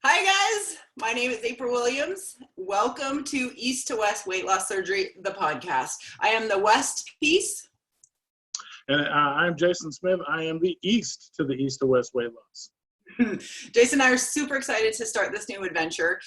Hi guys, my name is April Williams. Welcome to East to West Weight Loss Surgery, the podcast. I am the West piece. And I'm Jason Smith. I am the East to the East to West Weight Loss. Jason and I are super excited to start this new adventure.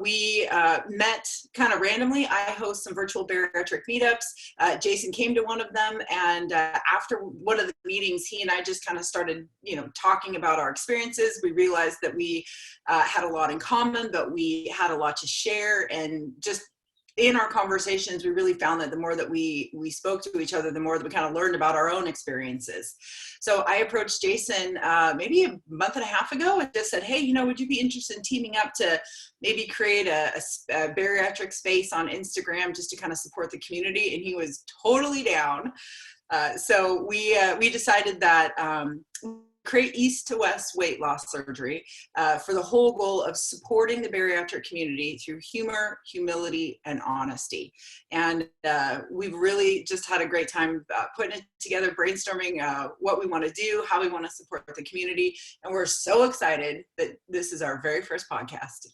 We met kind of randomly. I host some virtual bariatric meetups. Jason came to one of them, and after one of the meetings, he and I just kind of started, talking about our experiences. We realized that we had a lot in common, but we had a lot to share, and just in our conversations, we really found that the more that we spoke to each other, the more that we kind of learned about our own experiences. So I approached Jason maybe a month and a half ago and just said, hey, would you be interested in teaming up to maybe create a bariatric space on Instagram just to kind of support the community? And he was totally down. So we decided that create East to West Weight Loss Surgery for the whole goal of supporting the bariatric community through humor, humility, and honesty. And we've really just had a great time putting it together, brainstorming what we want to do, how we want to support the community. And we're so excited that this is our very first podcast.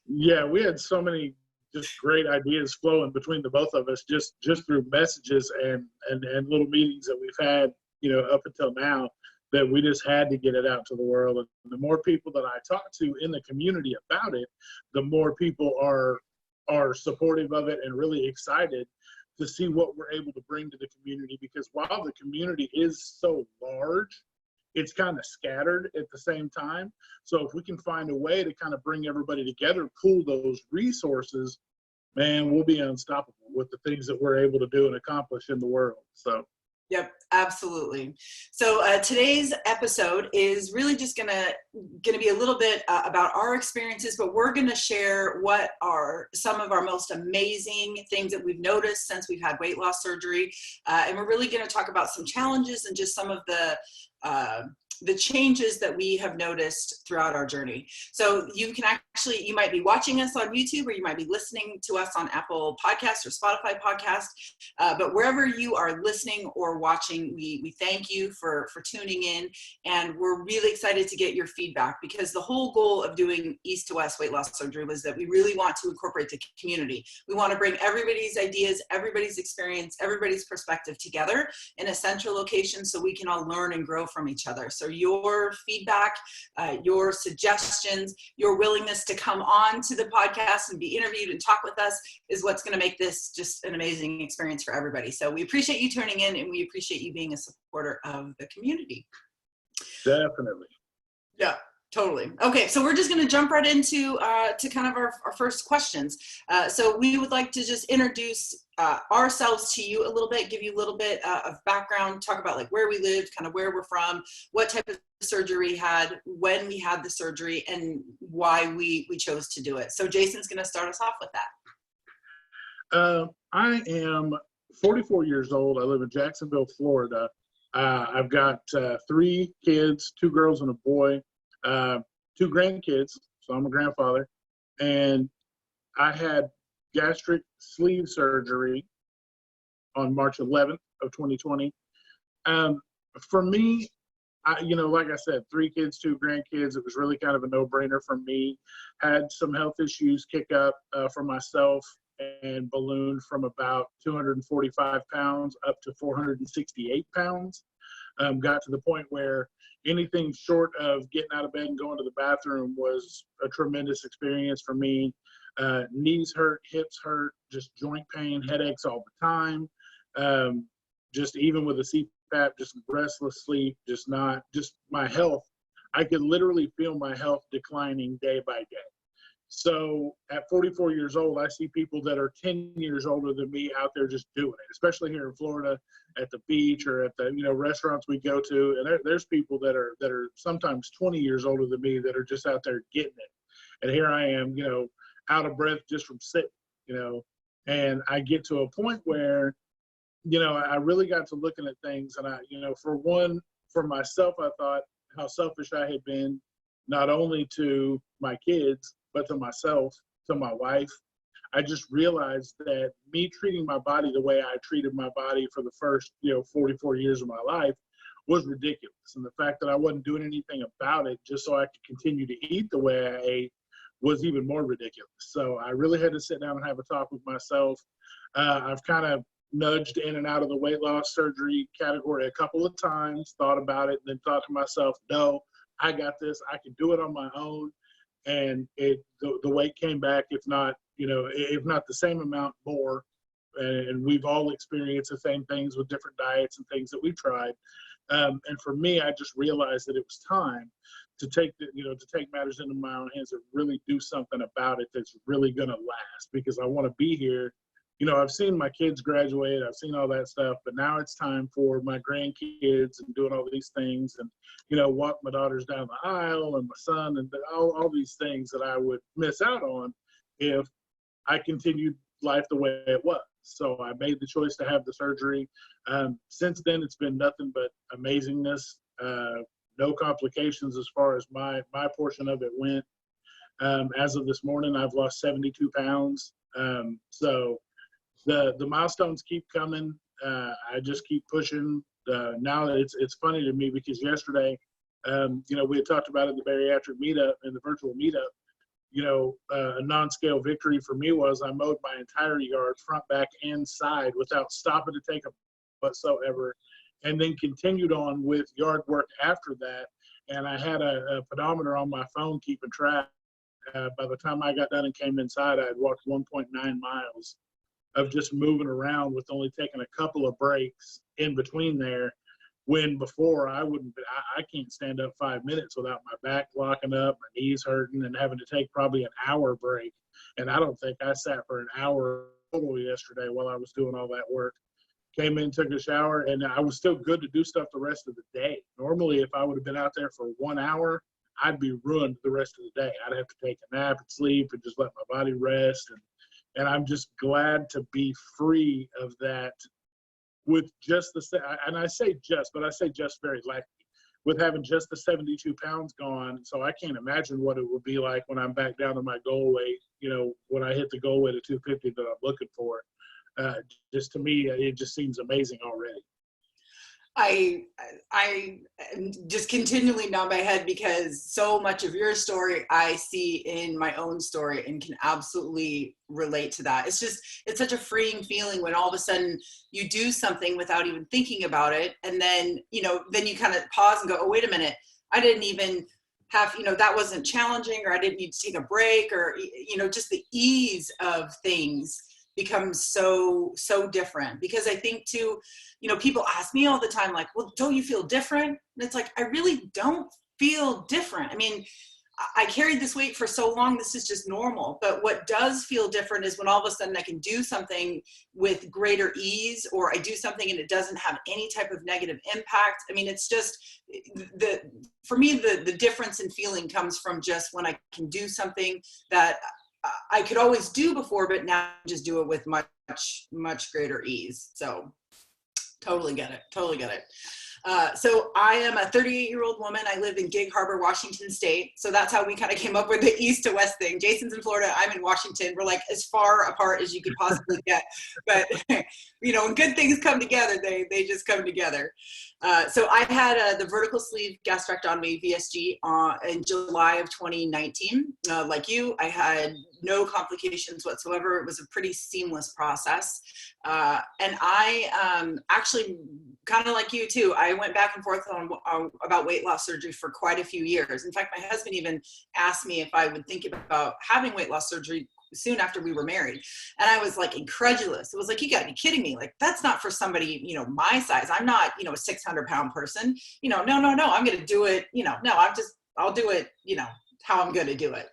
Yeah, we had so many just great ideas flowing between the both of us just through messages and little meetings that we've had, up until now, that we just had to get it out to the world. And the more people that I talk to in the community about it, the more people are supportive of it and really excited to see what we're able to bring to the community. Because while the community is so large, it's kind of scattered at the same time. So if we can find a way to kind of bring everybody together, pool those resources, man, we'll be unstoppable with the things that we're able to do and accomplish in the world. So. Yep, absolutely. So today's episode is really just gonna be a little bit about our experiences, but we're gonna share what are some of our most amazing things that we've noticed since we've had weight loss surgery, and we're really gonna talk about some challenges and just some of the changes that we have noticed throughout our journey. So you might be watching us on YouTube, or you might be listening to us on Apple Podcasts or Spotify Podcasts, but wherever you are listening or watching, we thank you for tuning in, and we're really excited to get your feedback, because the whole goal of doing East to West Weight Loss Surgery was that we really want to incorporate the community. We want to bring everybody's ideas, everybody's experience, everybody's perspective together in a central location so we can all learn and grow from each other. So your feedback, your suggestions, your willingness to come on to the podcast and be interviewed and talk with us is what's going to make this just an amazing experience for everybody. So we appreciate you tuning in, and we appreciate you being a supporter of the community. Definitely. Yeah. Totally. Okay, so we're just going to jump right into to kind of our first questions. So we would like to just introduce ourselves to you a little bit, give you a little bit of background, talk about like where we lived, kind of where we're from, what type of surgery we had, when we had the surgery, and why we chose to do it. So Jason's going to start us off with that. I am 44 years old. I live in Jacksonville, Florida. I've got 3 kids, 2 girls and a boy. 2 grandkids, so I'm a grandfather, and I had gastric sleeve surgery on March 11th of 2020. For me, like I said, 3 kids, 2 grandkids, it was really kind of a no-brainer for me. Had some health issues kick up for myself, and ballooned from about 245 pounds up to 468 pounds. Got to the point where anything short of getting out of bed and going to the bathroom was a tremendous experience for me. Knees hurt, hips hurt, just joint pain, headaches all the time. Just even with a CPAP, just restless sleep, just my health. I could literally feel my health declining day by day. So at 44 years old, I see people that are 10 years older than me out there just doing it, especially here in Florida at the beach or at the restaurants we go to. And there's people that are sometimes 20 years older than me that are just out there getting it. And here I am, out of breath just from sitting, and I get to a point where, I really got to looking at things. And for myself, I thought how selfish I had been, not only to my kids, but to myself, to my wife. I just realized that me treating my body the way I treated my body for the first, 44 years of my life was ridiculous. And the fact that I wasn't doing anything about it just so I could continue to eat the way I ate was even more ridiculous. So I really had to sit down and have a talk with myself. I've kind of nudged in and out of the weight loss surgery category a couple of times, thought about it, and then thought to myself, no, I got this. I can do it on my own. And the weight came back, if not the same amount more. And we've all experienced the same things with different diets and things that we've tried. And for me, I just realized that it was time to take matters into my own hands and really do something about it that's really going to last, because I want to be here. I've seen my kids graduate, I've seen all that stuff, but now it's time for my grandkids and doing all these things and, walk my daughters down the aisle and my son and all these things that I would miss out on if I continued life the way it was. So I made the choice to have the surgery. Since then, it's been nothing but amazingness. No complications as far as my portion of it went. As of this morning, I've lost 72 pounds. So the milestones keep coming. I just keep pushing. Now it's funny to me because yesterday, we had talked about it in the bariatric meetup and the virtual meetup. A non-scale victory for me was I mowed my entire yard, front, back, and side without stopping to take a whatsoever, and then continued on with yard work after that. And I had a pedometer on my phone keeping track. By the time I got done and came inside, I had walked 1.9 miles of just moving around with only taking a couple of breaks in between there. When before I can't stand up 5 minutes without my back locking up, my knees hurting, and having to take probably an hour break. And I don't think I sat for an hour total yesterday while I was doing all that work. Came in, took a shower, and I was still good to do stuff the rest of the day. Normally, if I would have been out there for 1 hour, I'd be ruined the rest of the day. I'd have to take a nap and sleep and just let my body rest. And I'm just glad to be free of that. With just I say just very lightly, with having just the 72 pounds gone. So I can't imagine what it would be like when I'm back down to my goal weight, when I hit the goal weight of 250 that I'm looking for. Just to me, it just seems amazing already. I am just continually nod my head because so much of your story I see in my own story and can absolutely relate to that. It's such a freeing feeling when all of a sudden you do something without even thinking about it. And then you kind of pause and go, oh, wait a minute, I didn't even have, that wasn't challenging, or I didn't need to take a break, or, just the ease of things becomes so different. Because I think too, people ask me all the time, like, well, don't you feel different? And it's like, I really don't feel different. I mean, I carried this weight for so long, this is just normal. But what does feel different is when all of a sudden I can do something with greater ease, or I do something and it doesn't have any type of negative impact. I mean, it's just for me, the difference in feeling comes from just when I can do something that I could always do before, but now I just do it with much greater ease. So totally get it. So I am a 38-year-old woman. I live in Gig Harbor, Washington State. So that's how we kind of came up with the east to west thing. Jason's in Florida. I'm in Washington. We're like as far apart as you could possibly get. But, when good things come together, they just come together. So I had the vertical sleeve gastrectomy, VSG, in July of 2019. Like you, I had no complications whatsoever. It was a pretty seamless process. And I actually, kind of like you too, I went back and forth about weight loss surgery for quite a few years. In fact, my husband even asked me if I would think about having weight loss surgery soon after we were married. And I was like incredulous. It was like, you gotta be kidding me. Like, that's not for somebody, my size. I'm not, a 600-pound person, no, I'm going to do it. I'll do it, how I'm going to do it,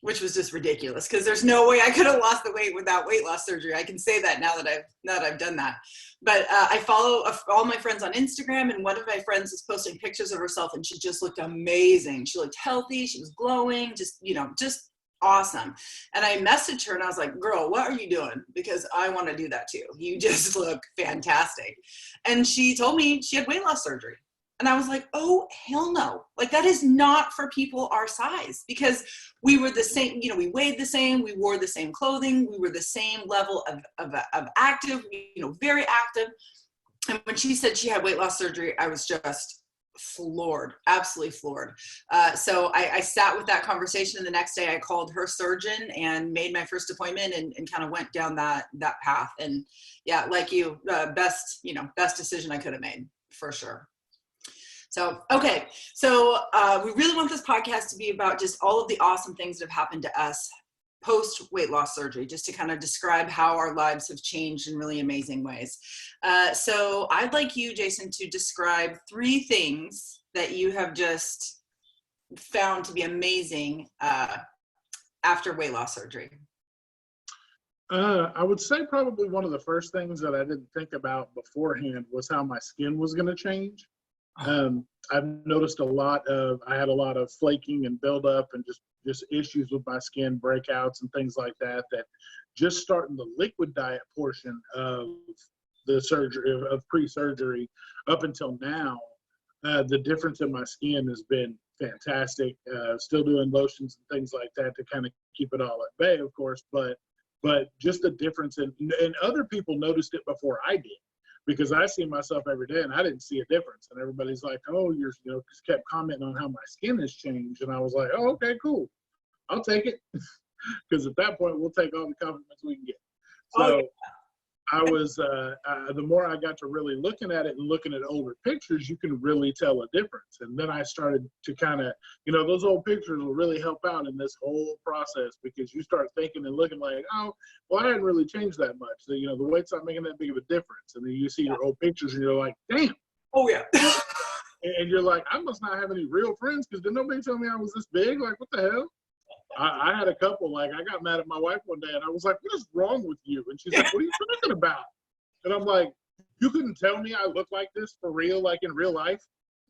which was just ridiculous. Cause there's no way I could have lost the weight without weight loss surgery. I can say that now that I've done that. But I follow all my friends on Instagram, and one of my friends is posting pictures of herself, and she just looked amazing. She looked healthy. She was glowing, just awesome. And I messaged her and I was like, girl, what are you doing? Because I want to do that too. You just look fantastic. And she told me she had weight loss surgery. And I was like, oh, hell no. Like, that is not for people our size, because we were the same, we weighed the same, we wore the same clothing, we were the same level of active, very active. And when she said she had weight loss surgery, I was just floored, absolutely floored. So I sat with that conversation, and the next day I called her surgeon and made my first appointment, and kind of went down that path. And yeah, like you, best decision I could have made, for sure. So, okay. So we really want this podcast to be about just all of the awesome things that have happened to us post weight loss surgery, just to kind of describe how our lives have changed in really amazing ways. So I'd like you, Jason, to describe 3 things that you have just found to be amazing after weight loss surgery. I would say probably one of the first things that I didn't think about beforehand was how my skin was going to change. I've noticed I had a lot of flaking and buildup and just issues with my skin, breakouts and things like that, just starting the liquid diet portion of the surgery, of pre-surgery up until now, the difference in my skin has been fantastic. Still doing lotions and things like that to kind of keep it all at bay, of course, but just the difference and other people noticed it before I did, because I see myself every day and I didn't see a difference. And everybody's like, oh, just kept commenting on how my skin has changed. And I was like, oh, okay, cool. I'll take it. Because at that point, we'll take all the compliments we can get. So I was, the more I got to really looking at it and looking at older pictures, you can really tell a difference. And then I started to kind of, those old pictures will really help out in this whole process, because you start thinking and looking like, oh, well, I hadn't really changed that much. So, the weight's not making that big of a difference. And then you see your old pictures and you're like, damn. Oh, yeah. And you're like, I must not have any real friends, because did nobody tell me I was this big? Like, what the hell? I had a couple, like, I got mad at my wife one day and I was like, what is wrong with you? And she's like, what are you talking about? And I'm like, you couldn't tell me I look like this for real, like in real life?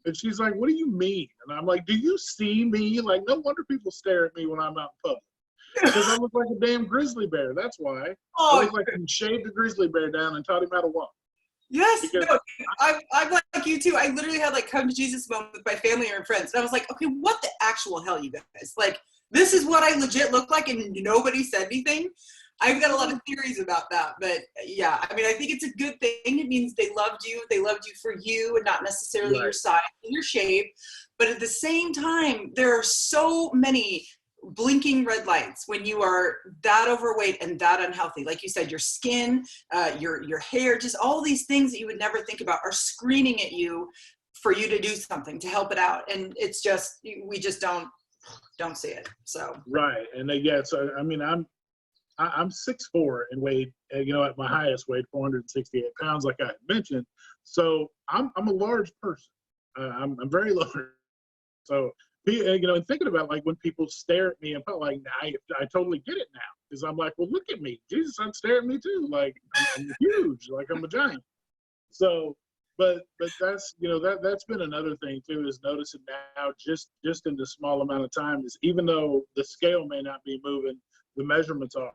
And she's like, what do you mean? And I'm like, do you see me? Like, no wonder people stare at me when I'm out in public. Because I look like a damn grizzly bear. That's why. I look like you shaved a grizzly bear down and taught him how to walk. Yes, no, I'm like you too. I literally had like come to Jesus moment with my family or friends. And I was like, okay, what the actual hell, you guys? Like, this is what I legit look like, and nobody said anything. I've got a lot of theories about that, but yeah, I mean, I think it's a good thing. It means they loved you. They loved you for you and not necessarily your size and your shape. But at the same time, there are so many blinking red lights when you are that overweight and that unhealthy. Like you said, your skin, your hair, just all these things that you would never think about are screaming at you for you to do something to help it out. And it's just, we just don't see it. So right. And so I mean, I'm 6'4" and weighed, at my highest weight 468 pounds, like I had mentioned. So I'm a large person. I'm very large. So and thinking about, like, when people stare at me and like, I totally get it now, because I'm like, well, look at me, Jesus, I'm staring at me too. Like, I'm huge, like I'm a giant. So, but that's that's been another thing too, is noticing now just in the small amount of time, is even though the scale may not be moving, the measurements are.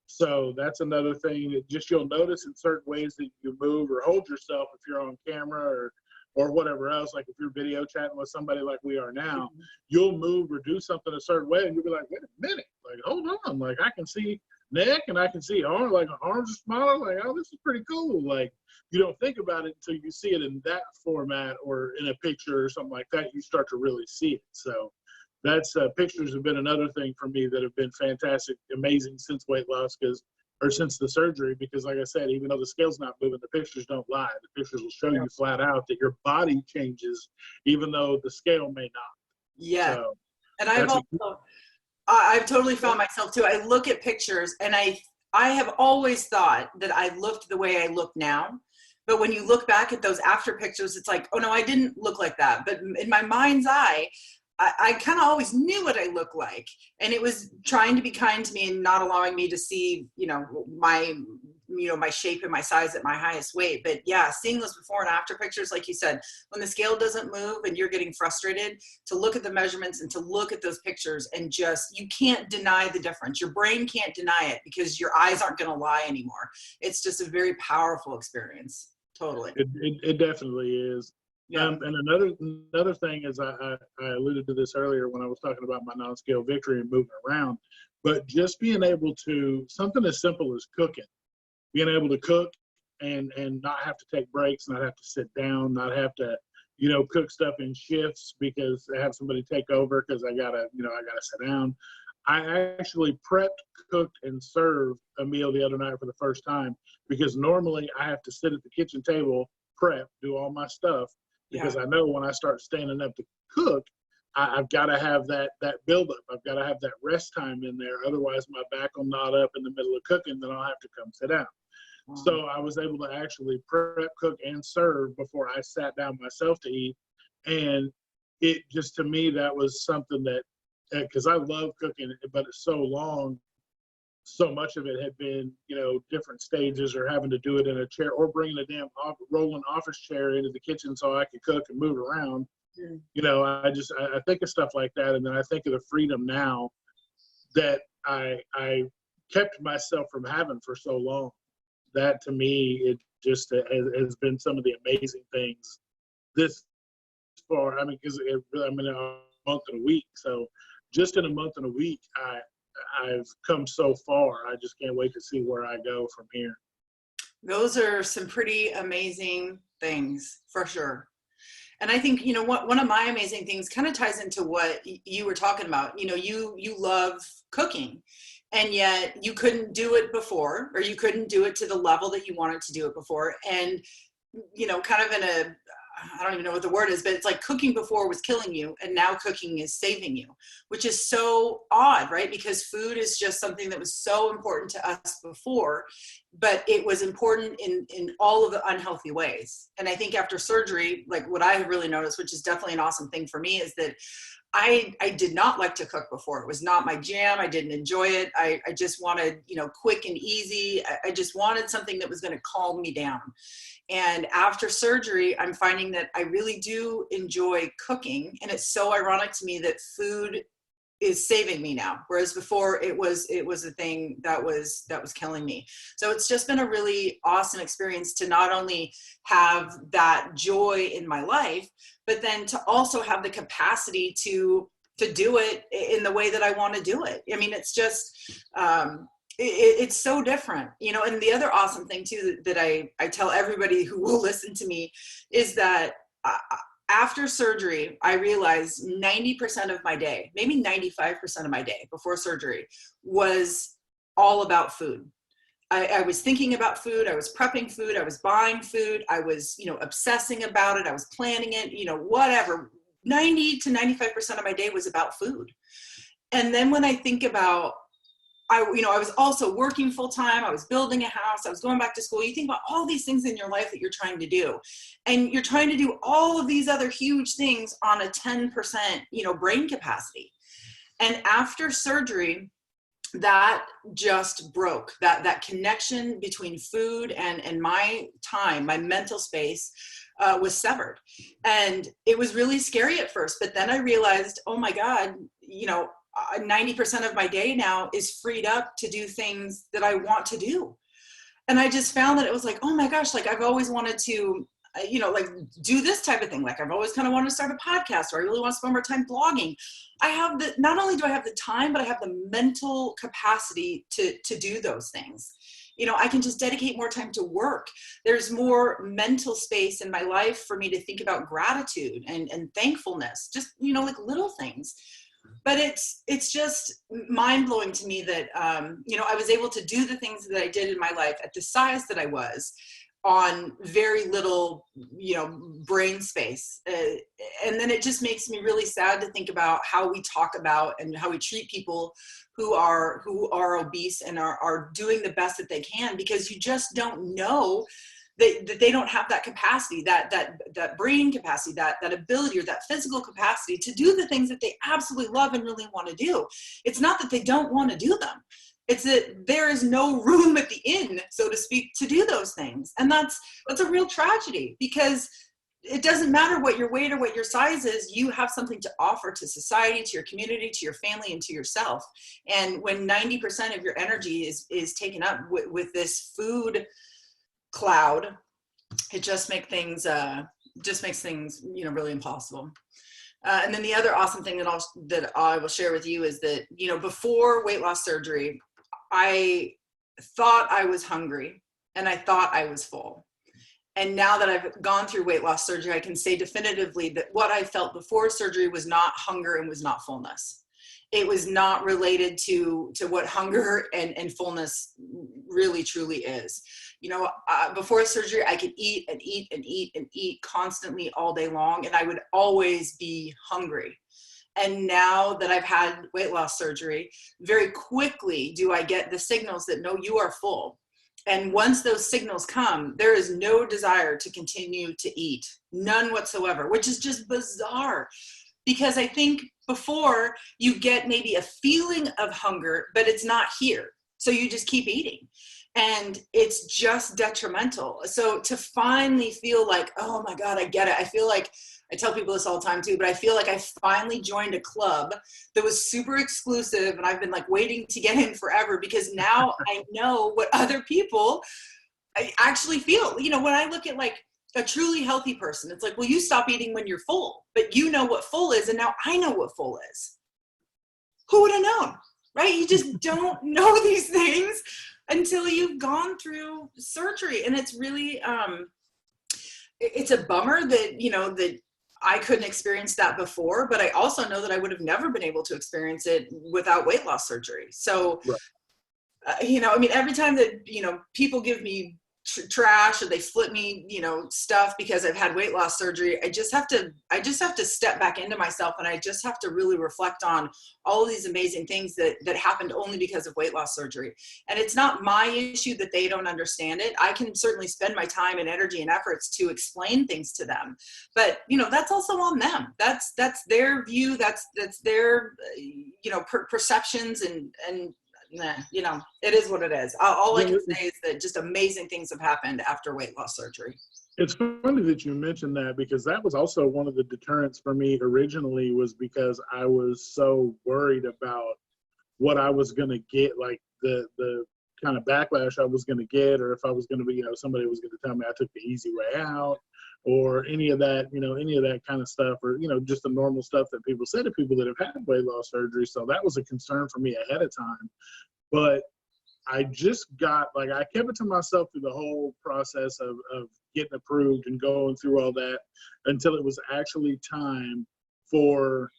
So that's another thing that just you'll notice in certain ways that you move or hold yourself if you're on camera or whatever else. Like if you're video chatting with somebody like we are now, you'll move or do something a certain way and you'll be like, wait a minute, like, hold on, like I can see neck and I can see arm, like arms are smaller, like, oh, this is pretty cool. Like, you don't think about it until you see it in that format or in a picture or something like that. You start to really see it. So that's pictures have been another thing for me that have been fantastic, amazing since weight loss, since the surgery, because like I said, even though the scale's not moving, the pictures don't lie. The pictures will show you flat out that your body changes, even though the scale may not. Yeah. So, and I've totally found myself too. I look at pictures and I have always thought that I looked the way I look now. But when you look back at those after pictures, it's like, oh no, I didn't look like that. But in my mind's eye, I kind of always knew what I looked like, and it was trying to be kind to me and not allowing me to see, my shape and my size at my highest weight. But yeah, seeing those before and after pictures, like you said, when the scale doesn't move and you're getting frustrated, to look at the measurements and to look at those pictures and just, you can't deny the difference. Your brain can't deny it because your eyes aren't going to lie anymore. It's just a very powerful experience. Totally. It definitely is. Yeah. And another thing is, I alluded to this earlier when I was talking about my non-scale victory and moving around, but just being able to, something as simple as cooking, being able to cook and not have to take breaks, not have to sit down, not have to, you know, cook stuff in shifts because I have somebody take over because I gotta sit down. I actually prepped, cooked, and served a meal the other night for the first time because normally I have to sit at the kitchen table, prep, do all my stuff because I know when I start standing up to cook, I've got to have that buildup. I've got to have that rest time in there. Otherwise, my back will knot up in the middle of cooking, then I'll have to come sit down. So I was able to actually prep, cook, and serve before I sat down myself to eat. And it just, to me, that was something that, because I love cooking, but it's so long, so much of it had been, you know, different stages or having to do it in a chair or bringing a damn rolling office chair into the kitchen so I could cook and move around. You know, I think of stuff like that. And then I think of the freedom now that I kept myself from having for so long. That to me, it just has been some of the amazing things this far. I mean, because I'm in a month and a week. So just in a month and a week, I've come so far. I just can't wait to see where I go from here. Those are some pretty amazing things for sure. And I think, you know, one of my amazing things kind of ties into what you were talking about. You know, you love cooking, and yet you couldn't do it before, or you couldn't do it to the level that you wanted to do it before. And, you know, kind of in a, I don't even know what the word is, but it's like cooking before was killing you and now cooking is saving you, which is so odd, right? Because food is just something that was so important to us before, but it was important in all of the unhealthy ways. And I think after surgery, like what I have really noticed, which is definitely an awesome thing for me, is that I did not like to cook before. It was not my jam. I didn't enjoy it. I just wanted, you know, quick and easy. I just wanted something that was going to calm me down. And after surgery, I'm finding that I really do enjoy cooking. And it's so ironic to me that food is saving me now, whereas before it was a thing that was killing me. So it's just been a really awesome experience to not only have that joy in my life, but then to also have the capacity to do it in the way that I want to do it. I mean, it's just it's so different, you know. And the other awesome thing too that I tell everybody who will listen to me is that after surgery, I realized 90% of my day, maybe 95% of my day before surgery was all about food. I was thinking about food. I was prepping food. I was buying food. I was, you know, obsessing about it. I was planning it, you know, whatever. 90 to 95% of my day was about food. And then when I think about, I was also working full time. I was building a house. I was going back to school. You think about all these things in your life that you're trying to do, and you're trying to do all of these other huge things on a 10%, you know, brain capacity. And after surgery, that just broke. That connection between food and my time, my mental space, was severed. And it was really scary at first. But then I realized, oh my God, you know, 90% of my day now is freed up to do things that I want to do. And I just found that it was like, oh my gosh, like I've always wanted to, you know, like do this type of thing. Like I've always kind of wanted to start a podcast, or I really want to spend more time blogging. Not only do I have the time, but I have the mental capacity to do those things. You know, I can just dedicate more time to work. There's more mental space in my life for me to think about gratitude and thankfulness, just, you know, like little things. But it's just mind-blowing to me that, you know, I was able to do the things that I did in my life at the size that I was on very little, you know, brain space. And then it just makes me really sad to think about how we talk about and how we treat people who are obese and are doing the best that they can, because you just don't know that they don't have that capacity, that brain capacity, that ability, or that physical capacity to do the things that they absolutely love and really want to do. It's not that they don't want to do them. It's that there is no room at the inn, so to speak, to do those things. And that's a real tragedy, because it doesn't matter what your weight or what your size is, you have something to offer to society, to your community, to your family, and to yourself. And when 90% of your energy is taken up with this food cloud, it just makes things, you know, really impossible. And then the other awesome thing that I will share with you is that, you know, before weight loss surgery, I thought I was hungry. and I thought I was full. And now that I've gone through weight loss surgery, I can say definitively that what I felt before surgery was not hunger and was not fullness. It was not related to what hunger and fullness really truly is. You know, before surgery, I could eat and eat and eat and eat constantly all day long, and I would always be hungry. And now that I've had weight loss surgery, very quickly do I get the signals that no, you are full. And once those signals come, there is no desire to continue to eat, none whatsoever, which is just bizarre. Because I think before you get maybe a feeling of hunger, but it's not here. So you just keep eating. And it's just detrimental. So to finally feel like, oh my God, I get it. I feel like, I tell people this all the time too, but I feel like I finally joined a club that was super exclusive, and I've been like waiting to get in forever, because now I know what other people actually feel. You know, when I look at like a truly healthy person, it's like, well, you stop eating when you're full, but you know what full is, and now I know what full is. Who would have known, right? You just don't know these things until you've gone through surgery. And it's really, it's a bummer that, you know, that I couldn't experience that before, but I also know that I would have never been able to experience it without weight loss surgery. So, Right. You know, I mean, every time that, you know, people give me trash or they flip me, you know, stuff because I've had weight loss surgery, I just have to step back into myself, and I just have to really reflect on all of these amazing things that happened only because of weight loss surgery. And it's not my issue that they don't understand it. I can certainly spend my time and energy and efforts to explain things to them, but you know, that's also on them. That's their view. That's their, you know, perceptions, and nah, you know, it is what it is. All I can say is that just amazing things have happened after weight loss surgery. It's funny that you mentioned that, because that was also one of the deterrents for me originally, was because I was so worried about what I was going to get, like the kind of backlash I was going to get, or if I was going to be, you know, somebody was going to tell me I took the easy way out, or any of that, you know, any of that kind of stuff, or, you know, just the normal stuff that people say to people that have had weight loss surgery. So that was a concern for me ahead of time. But I just got, like, I kept it to myself through the whole process of getting approved and going through all that, until it was actually time for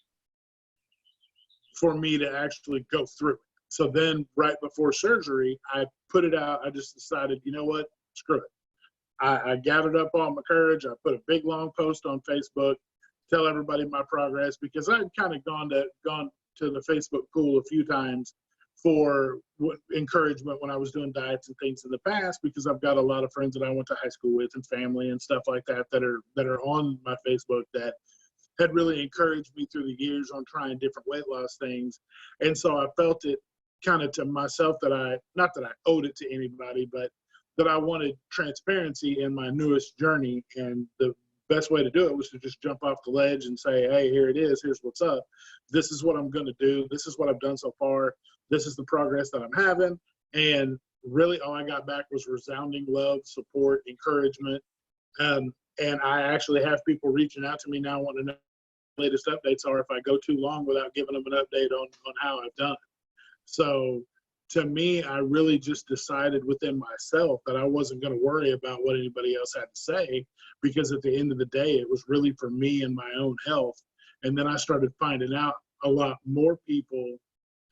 me to actually go through it. So then right before surgery, I put it out. I just decided, you know what, screw it. I gathered up all my courage. I put a big long post on Facebook, tell everybody my progress, because I had kind of gone to the Facebook pool a few times for encouragement when I was doing diets and things in the past, because I've got a lot of friends that I went to high school with and family and stuff like that that are on my Facebook that had really encouraged me through the years on trying different weight loss things. And so I felt it kind of to myself that not that I owed it to anybody, but that I wanted transparency in my newest journey. And the best way to do it was to just jump off the ledge and say, hey, here it is. Here's what's up. This is what I'm going to do. This is what I've done so far. This is the progress that I'm having. And really all I got back was resounding love, support, encouragement. And I actually have people reaching out to me now wanting to know what the latest updates are if I go too long without giving them an update on how I've done. So to me, I really just decided within myself that I wasn't going to worry about what anybody else had to say, because at the end of the day, it was really for me and my own health. And then I started finding out a lot more people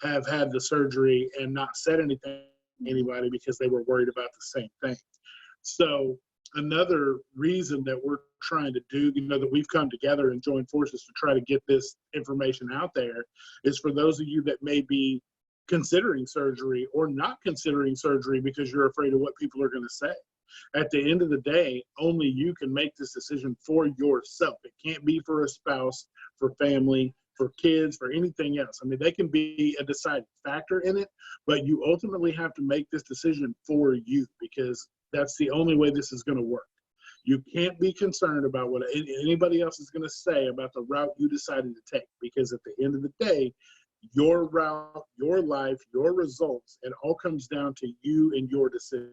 have had the surgery and not said anything to anybody because they were worried about the same thing. So another reason that we're trying to do, you know, that we've come together and joined forces to try to get this information out there, is for those of you that may be considering surgery or not considering surgery because you're afraid of what people are going to say. At the end of the day, only you can make this decision for yourself. It can't be for a spouse, for family, for kids, for anything else. I mean, they can be a deciding factor in it, but you ultimately have to make this decision for you, because that's the only way this is going to work. You can't be concerned about what anybody else is going to say about the route you decided to take, because at the end of the day, your route, your life, your results, it all comes down to you and your decision.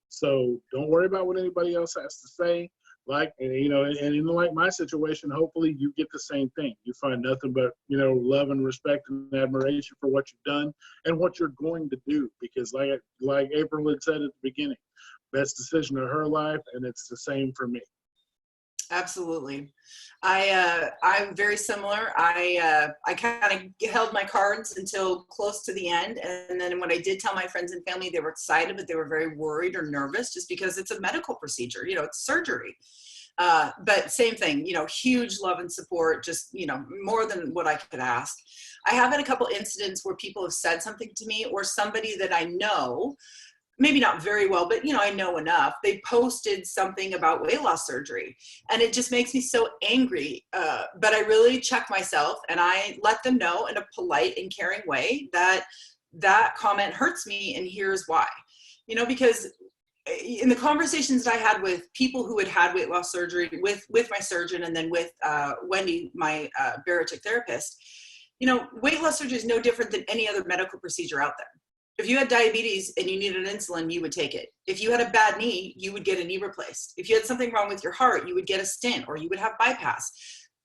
So don't worry about what anybody else has to say. Like, you know, and in like my situation, hopefully you get the same thing. You find nothing but, you know, love and respect and admiration for what you've done and what you're going to do. Because like April had said at the beginning, best decision of her life, and it's the same for me. Absolutely. I'm very similar. I kind of held my cards until close to the end. And then when I did tell my friends and family, they were excited, but they were very worried or nervous just because it's a medical procedure, you know, it's surgery. But same thing, you know, huge love and support, just, you know, more than what I could ask. I have had a couple incidents where people have said something to me, or somebody that I know, maybe not very well, but, you know, I know enough. They posted something about weight loss surgery, and it just makes me so angry. But I really check myself, and I let them know in a polite and caring way that that comment hurts me, and here's why. You know, because in the conversations that I had with people who had had weight loss surgery with my surgeon, and then with Wendy, my bariatric therapist, you know, weight loss surgery is no different than any other medical procedure out there. If you had diabetes and you needed insulin, you would take it. If you had a bad knee, you would get a knee replaced. If you had something wrong with your heart, you would get a stent, or you would have bypass.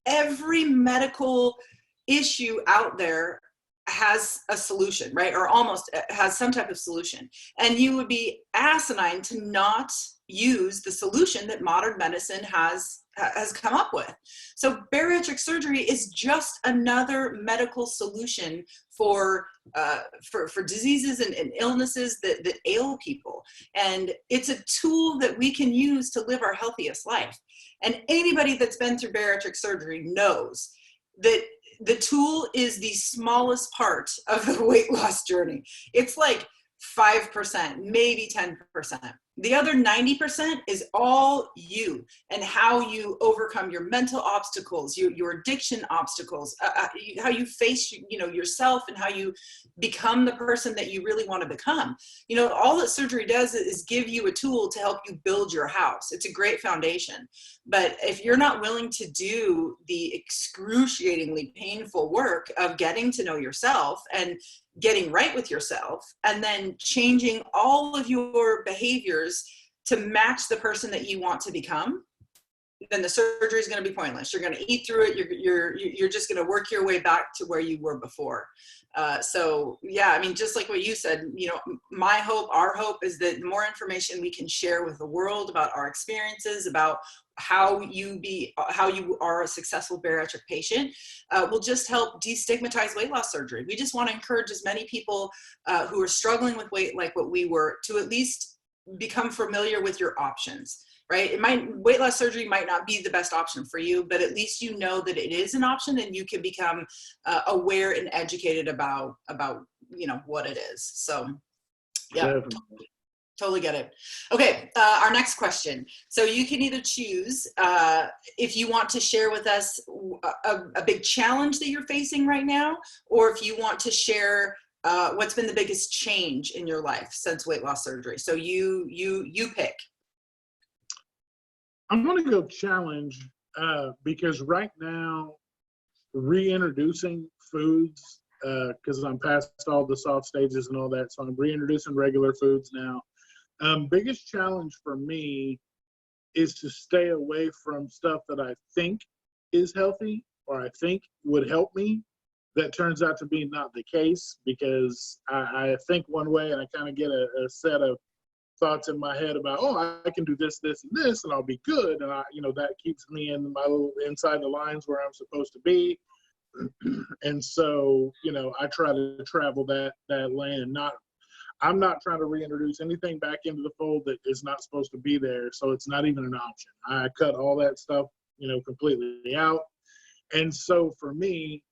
Every medical issue out there has a solution, right? Or almost has some type of solution. And you would be asinine to not use the solution that modern medicine has come up with. So bariatric surgery is just another medical solution for diseases and illnesses that ail people. And it's a tool that we can use to live our healthiest life. And anybody that's been through bariatric surgery knows that the tool is the smallest part of the weight loss journey. It's like 5%, maybe 10%. The other 90% is all you, and how you overcome your mental obstacles, your addiction obstacles, how you face, you know, yourself, and how you become the person that you really want to become. You know, all that surgery does is give you a tool to help you build your house. It's a great foundation. But if you're not willing to do the excruciatingly painful work of getting to know yourself and getting right with yourself, and then changing all of your behaviors to match the person that you want to become, then the surgery is going to be pointless. You're going to eat through it. You're just going to work your way back to where you were before. So yeah, I mean, just like what you said, you know, my hope, our hope is that the more information we can share with the world about our experiences, about how you are a successful bariatric patient, will just help destigmatize weight loss surgery. We just want to encourage as many people who are struggling with weight like what we were to at least become familiar with your options. Right? Weight loss surgery might not be the best option for you, but at least you know that it is an option, and you can become aware and educated about, you know, what it is. So yeah, totally get it. Okay. Our next question. So you can either choose if you want to share with us a big challenge that you're facing right now, or if you want to share what's been the biggest change in your life since weight loss surgery. So you pick. I'm going to go challenge because right now, reintroducing foods, because I'm past all the soft stages and all that, so I'm reintroducing regular foods now. Biggest challenge for me is to stay away from stuff that I think is healthy or I think would help me. That turns out to be not the case, because I think one way and I kind of get a set of thoughts in my head about, oh, I can do this, this, and this, and I'll be good. And that keeps me in my little inside the lines where I'm supposed to be. And so, I try to travel that lane. I'm not trying to reintroduce anything back into the fold that is not supposed to be there. So it's not even an option. I cut all that stuff, completely out. And so for me,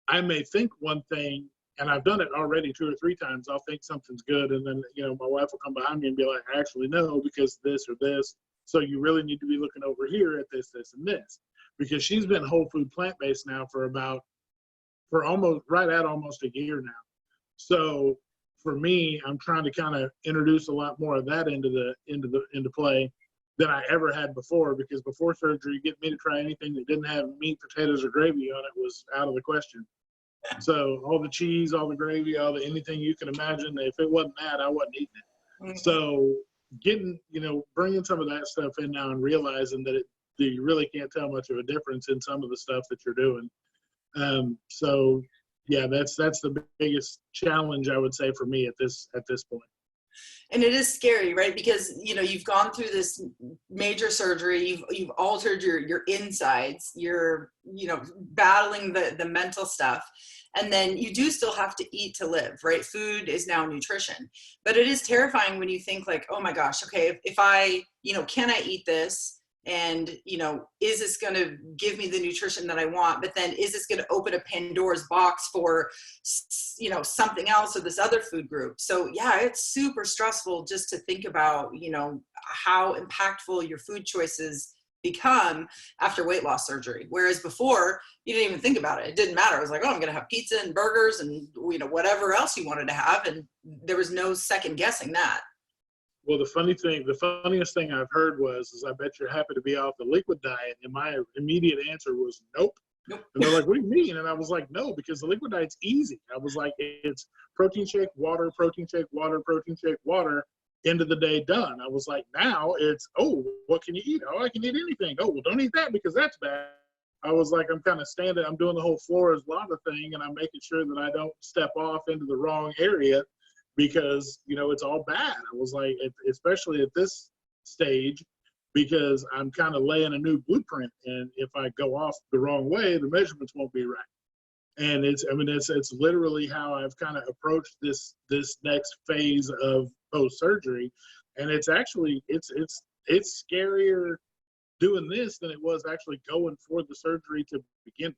I may think one thing, and I've done it already 2 or 3 times. I'll think something's good, and then, my wife will come behind me and be like, actually, no, because this or this. So you really need to be looking over here at this, this, and this. Because she's been whole food plant-based now for almost a year now. So for me, I'm trying to kind of introduce a lot more of that into play than I ever had before, because before surgery, get me to try anything that didn't have meat, potatoes, or gravy on it was out of the question. So all the cheese, all the gravy, anything you can imagine, if it wasn't that, I wasn't eating it. Mm-hmm. So bringing some of that stuff in now and realizing that you really can't tell much of a difference in some of the stuff that you're doing. So yeah, that's the biggest challenge I would say for me at this point. And it is scary, right? Because, you know, you've gone through this major surgery, you've altered your insides, you're, you know, battling the mental stuff. And then you do still have to eat to live, right? Food is now nutrition. But it is terrifying when you think like, oh my gosh, okay, if I, you know, can I eat this? And, you know, is this going to give me the nutrition that I want? But then is this going to open a Pandora's box for, you know, something else or this other food group? So yeah, it's super stressful just to think about, you know, how impactful your food choices become after weight loss surgery. Whereas before, you didn't even think about it. It didn't matter. It was like, oh, I'm going to have pizza and burgers and, you know, whatever else you wanted to have. And there was no second guessing that. Well, the funniest thing I've heard is I bet you're happy to be off the liquid diet. And my immediate answer was, nope. Nope. And they're like, what do you mean? And I was like, no, because the liquid diet's easy. I was like, it's protein shake, water, protein shake, water, protein shake, water, end of the day, done. I was like, now it's, oh, what can you eat? Oh, I can eat anything. Oh, well, don't eat that because that's bad. I was like, I'm kind of I'm doing the whole floor is lava thing, and I'm making sure that I don't step off into the wrong area, because, you know, it's all bad. I was like, especially at this stage, because I'm kind of laying a new blueprint. And if I go off the wrong way, the measurements won't be right. And it's literally how I've kind of approached this next phase of post-surgery. And it's actually, it's scarier doing this than it was actually going for the surgery to begin with.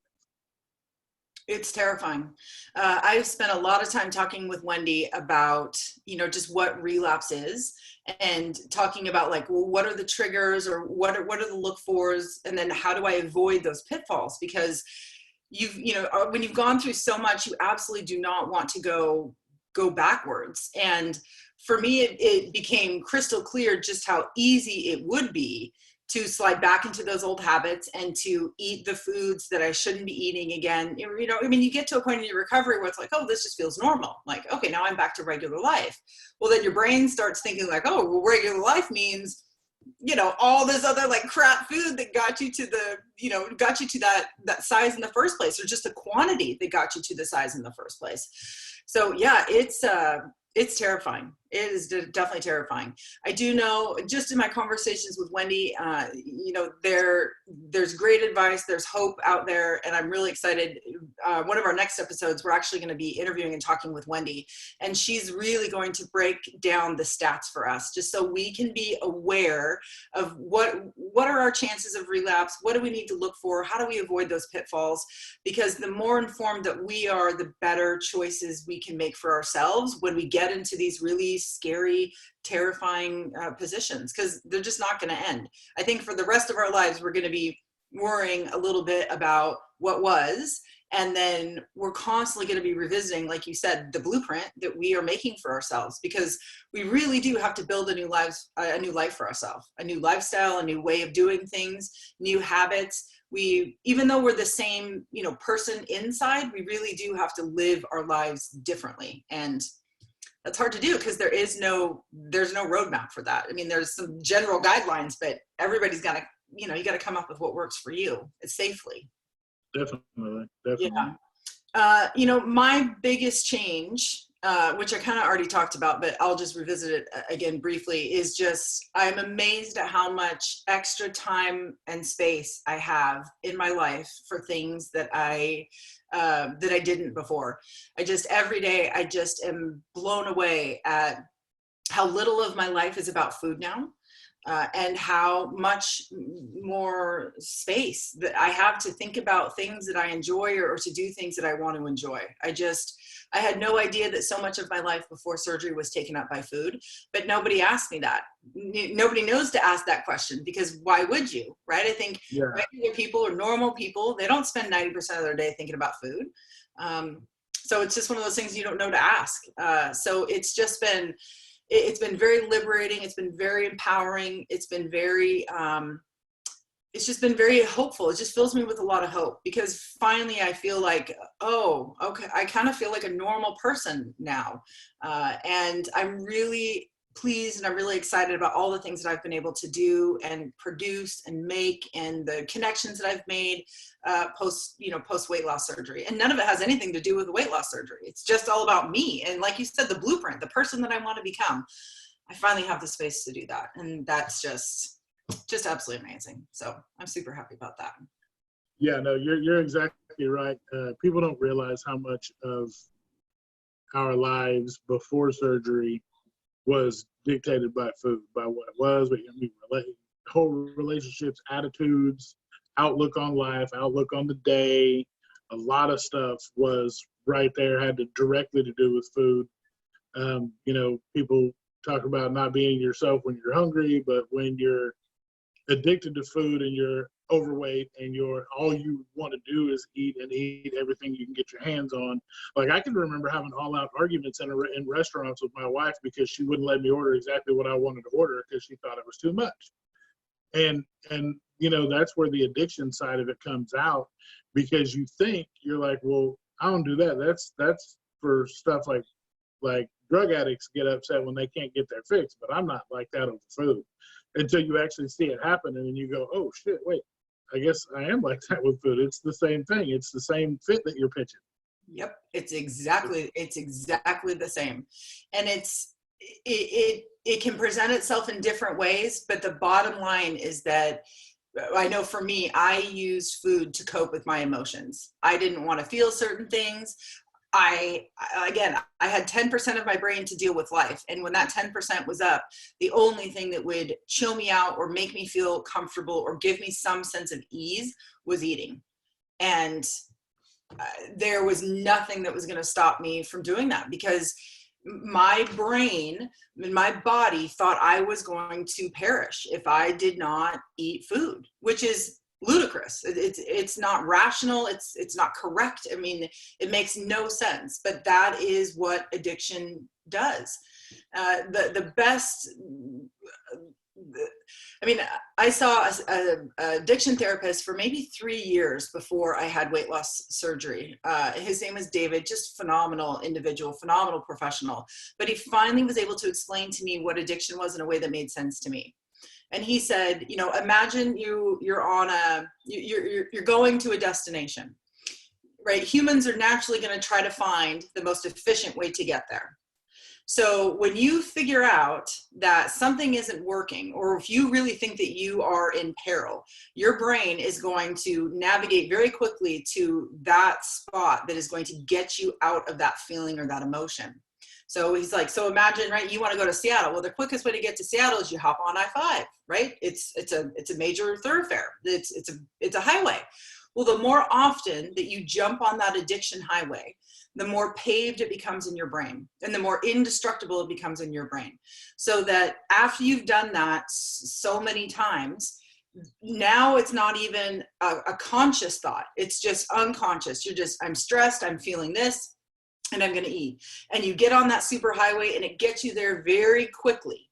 It's terrifying. I've spent a lot of time talking with Wendy about, you know, just what relapse is, and talking about like, well, what are the triggers, or what are the look fors, and then how do I avoid those pitfalls? Because you know, when you've gone through so much, you absolutely do not want to go backwards. And for me, it became crystal clear just how easy it would be to slide back into those old habits and to eat the foods that I shouldn't be eating again. You know, I mean, you get to a point in your recovery where it's like, oh, this just feels normal. Like, okay, now I'm back to regular life. Well, then your brain starts thinking like, oh, well, regular life means, you know, all this other like crap food that got you to the, you know, got you to that size in the first place, or just the quantity that got you to the size in the first place. So yeah, it's terrifying. It is definitely terrifying. I do know, just in my conversations with Wendy, you know, there's great advice, there's hope out there, and I'm really excited. One of our next episodes, we're actually going to be interviewing and talking with Wendy, and she's really going to break down the stats for us, just so we can be aware of what are our chances of relapse, what do we need to look for, how do we avoid those pitfalls, because the more informed that we are, the better choices we can make for ourselves when we get into these really scary, terrifying positions, because they're just not going to end. I think for the rest of our lives, we're going to be worrying a little bit about what was, and then we're constantly going to be revisiting, like you said, the blueprint that we are making for ourselves, because we really do have to build a new life for ourselves, a new lifestyle, a new way of doing things, new habits. Even though we're the same, you know, person inside, we really do have to live our lives differently. And that's hard to do because there's no roadmap for that. I mean, there's some general guidelines, but everybody's got to, you know, you got to come up with what works for you safely. Definitely. Yeah. You know, my biggest change, which I kind of already talked about, but I'll just revisit it again briefly, is just, I'm amazed at how much extra time and space I have in my life for things that I didn't before. Every day, I just am blown away at how little of my life is about food now. And how much more space that I have to think about things that I enjoy, or to do things that I want to enjoy. I had no idea that so much of my life before surgery was taken up by food, but nobody asked me that. Nobody knows to ask that question, because why would you, right? I think regular people or normal people, they don't spend 90% of their day thinking about food. So it's just one of those things you don't know to ask. So it's been very liberating. It's been very empowering. It's just been very hopeful. It just fills me with a lot of hope, because finally I feel like, oh, okay, I kind of feel like a normal person now. And I'm really pleased and I'm really excited about all the things that I've been able to do and produce and make, and the connections that I've made post weight loss surgery. And none of it has anything to do with the weight loss surgery. It's just all about me. And like you said, the blueprint, the person that I want to become. I finally have the space to do that. And that's just absolutely amazing. So I'm super happy about that. Yeah, no, you're exactly right. People don't realize how much of our lives before surgery was dictated by food, by what it was, whole relationships, attitudes, outlook on life, outlook on the day. A lot of stuff was right there, had to directly to do with food. People talk about not being yourself when you're hungry, but when you're addicted to food and you're overweight and all you want to do is eat and eat everything you can get your hands on. Like, I can remember having all-out arguments in restaurants with my wife because she wouldn't let me order exactly what I wanted to order because she thought it was too much. And that's where the addiction side of it comes out, because you think, you're like, well, I don't do that. That's for stuff like drug addicts get upset when they can't get their fix, but I'm not like that over food. Until you actually see it happen, and then you go, oh shit, wait, I guess I am like that with food. It's the same thing. It's the same fit that you're pitching. Yep, it's exactly the same. And it can present itself in different ways, but the bottom line is that I know for me, I used food to cope with my emotions. I didn't want to feel certain things. I had 10% of my brain to deal with life. And when that 10% was up, the only thing that would chill me out or make me feel comfortable or give me some sense of ease was eating. And there was nothing that was going to stop me from doing that, because my brain and my body thought I was going to perish if I did not eat food, which is ludicrous. It's not rational. It's not correct. I mean, it makes no sense, but that is what addiction does. I saw a addiction therapist for maybe 3 years before I had weight loss surgery. His name was David, just phenomenal individual, phenomenal professional. But he finally was able to explain to me what addiction was in a way that made sense to me. And he said, imagine you're going to a destination, right? Humans are naturally going to try to find the most efficient way to get there. So when you figure out that something isn't working, or if you really think that you are in peril, your brain is going to navigate very quickly to that spot that is going to get you out of that feeling or that emotion. So he's like, so imagine, right, you want to go to Seattle. Well, the quickest way to get to Seattle is you hop on I-5, right? It's a major thoroughfare. It's a highway. Well, the more often that you jump on that addiction highway, the more paved it becomes in your brain, and the more indestructible it becomes in your brain. So that after you've done that so many times, now it's not even a conscious thought. It's just unconscious. I'm stressed, I'm feeling this, and I'm going to eat. And you get on that super highway and it gets you there very quickly.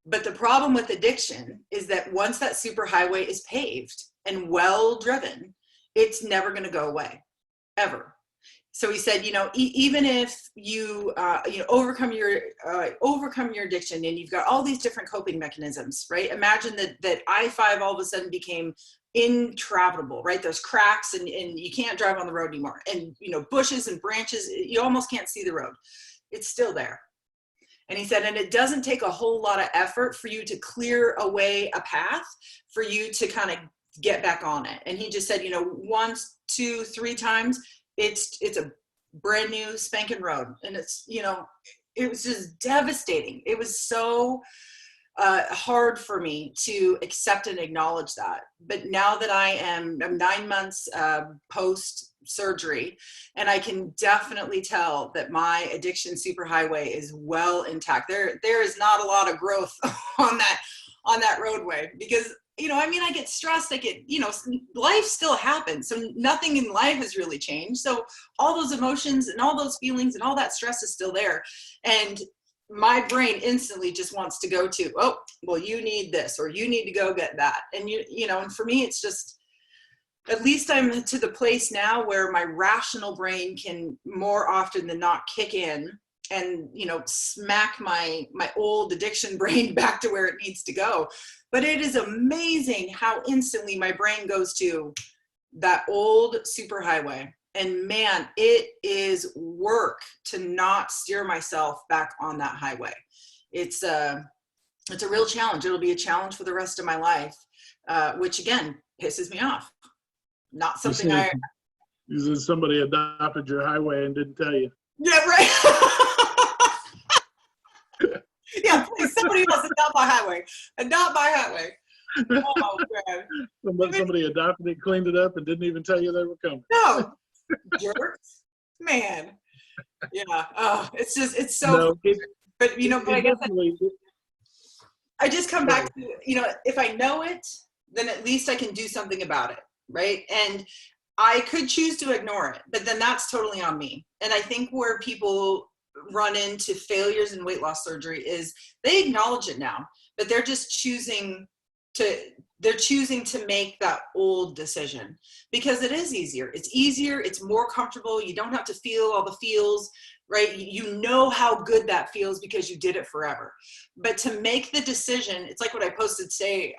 But the problem with addiction is that once that super highway is paved and well driven, it's never going to go away, ever. So he said, even if you overcome your addiction and you've got all these different coping mechanisms, right? Imagine that I-5 all of a sudden became intravelable, right? There's cracks and you can't drive on the road anymore. And, bushes and branches, you almost can't see the road. It's still there. And he said, and it doesn't take a whole lot of effort for you to clear away a path for you to kind of get back on it. And he just said, once, 2, 3 times, it's a brand new spanking road. And it's, it was just devastating. It was so hard for me to accept and acknowledge that. But now that I'm 9 months post surgery, and I can definitely tell that my addiction superhighway is well intact. There is not a lot of growth on that roadway, because I get stressed, life still happens. So nothing in life has really changed. So all those emotions and all those feelings and all that stress is still there. And my brain instantly just wants to go to, oh, well, you need this, or you need to go get that. And and for me, it's just, at least I'm to the place now where my rational brain can more often than not kick in you know, smack my old addiction brain back to where it needs to go. But it is amazing how instantly my brain goes to that old superhighway. And man, it is work to not steer myself back on that highway. It's a real challenge. It'll be a challenge for the rest of my life, which again pisses me off. Not something You said somebody adopted your highway and didn't tell you. Yeah, right. Yeah, please, somebody else adopt my highway. Adopt my highway. Oh man. Somebody adopted it, cleaned it up, and didn't even tell you they were coming. No, jerks, man. Yeah. Oh, it's so. No, but you know, but I guess I just come back to, you know, if I know it, then at least I can do something about it, right? And I could choose to ignore it, but then that's totally on me. And I think where people run into failures in weight loss surgery is they acknowledge it now, but they're just choosing to make that old decision because it is easier. It's easier. It's more comfortable. You don't have to feel all the feels, right? You know how good that feels because you did it forever. But to make the decision, it's like what I posted today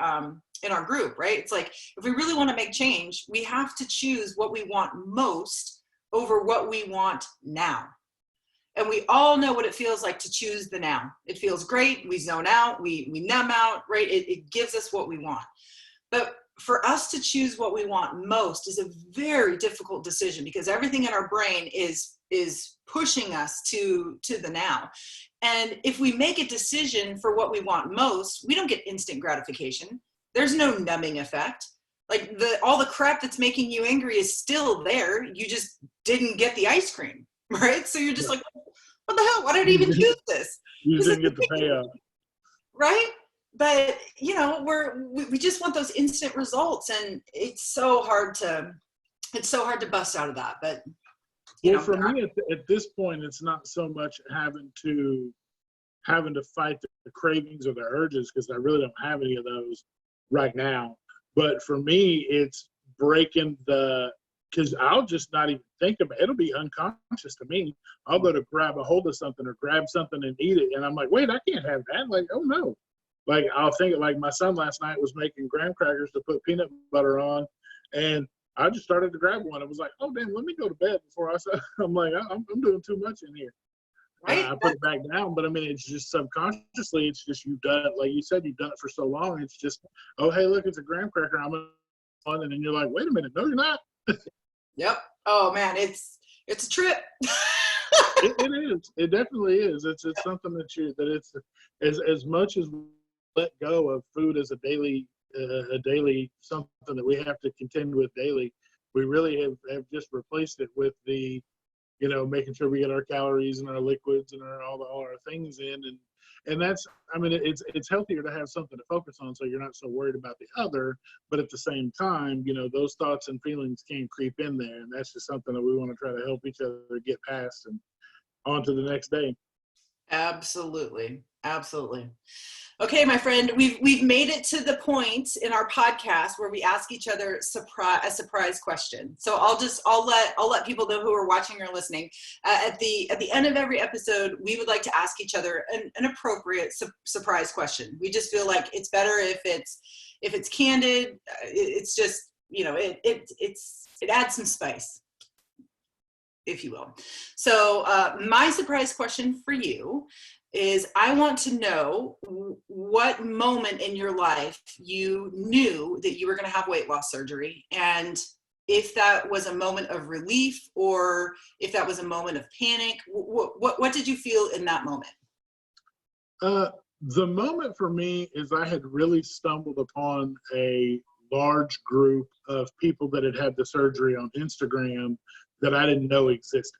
in our group, right? It's like, if we really want to make change, we have to choose what we want most over what we want now. And we all know what it feels like to choose the now. It feels great. We zone out, we numb out, right? It gives us what we want. But for us to choose what we want most is a very difficult decision because everything in our brain is pushing us to the now. And if we make a decision for what we want most, we don't get instant gratification. There's no numbing effect. Like all the crap that's making you angry is still there. You just didn't get the ice cream, right? So you're just like, what the hell? Why did I even choose this? You didn't get the payoff. Right? But, you know, we just want those instant results, and it's so hard to bust out of that. But, you know, for me, at this point, it's not so much having to fight the cravings or the urges because I really don't have any of those right now. But for me, it's breaking because I'll just not even think about it. It'll be unconscious to me. I'll go to grab a hold of something or grab something and eat it. And I'm like, wait, I can't have that. Like, oh no. Like, I'll think like my son last night was making graham crackers to put peanut butter on. And I just started to grab one. I was like, oh, damn, let me go to bed before I'm like, I'm doing too much in here. Right? I put it back down. But I mean, it's just subconsciously, it's just you've done it. Like you said, you've done it for so long. It's just, oh, hey, look, it's a graham cracker. I'm on. And then you're like, wait a minute. No, you're not. Yep. Oh man, it's a trip. It is. It definitely is. It's something that it's as much as we let go of food as a daily something that we have to contend with daily. We really have just replaced it with the, you know, making sure we get our calories and our liquids and all our things in, and that's, I mean, it's healthier to have something to focus on so you're not so worried about the other, but at the same time, you know, those thoughts and feelings can creep in there, and that's just something that we want to try to help each other get past and on to the next day. Absolutely. Okay, my friend, we've made it to the point in our podcast where we ask each other a surprise question. So I'll let people know who are watching or listening. At the end of every episode, we would like to ask each other an appropriate surprise question. We just feel like it's better if it's candid. It's just, you know, it adds some spice, if you will. So my surprise question for you is, I want to know what moment in your life you knew that you were going to have weight loss surgery, and if that was a moment of relief or if that was a moment of panic. What did you feel in that moment? The moment for me is I had really stumbled upon a large group of people that had had the surgery on Instagram that I didn't know existed.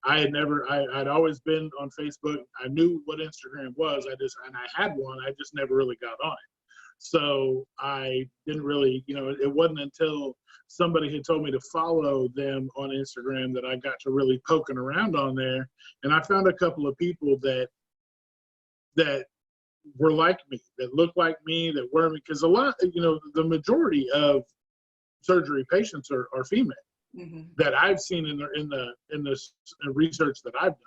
I'd always been on Facebook. I knew what Instagram was. And I had one. I just never really got on it. So I didn't really, you know, it wasn't until somebody had told me to follow them on Instagram that I got to really poking around on there. And I found a couple of people that were like me, that looked like me, that were me. Because a lot, you know, the majority of surgery patients are female. Mm-hmm. That I've seen in the research that I've done.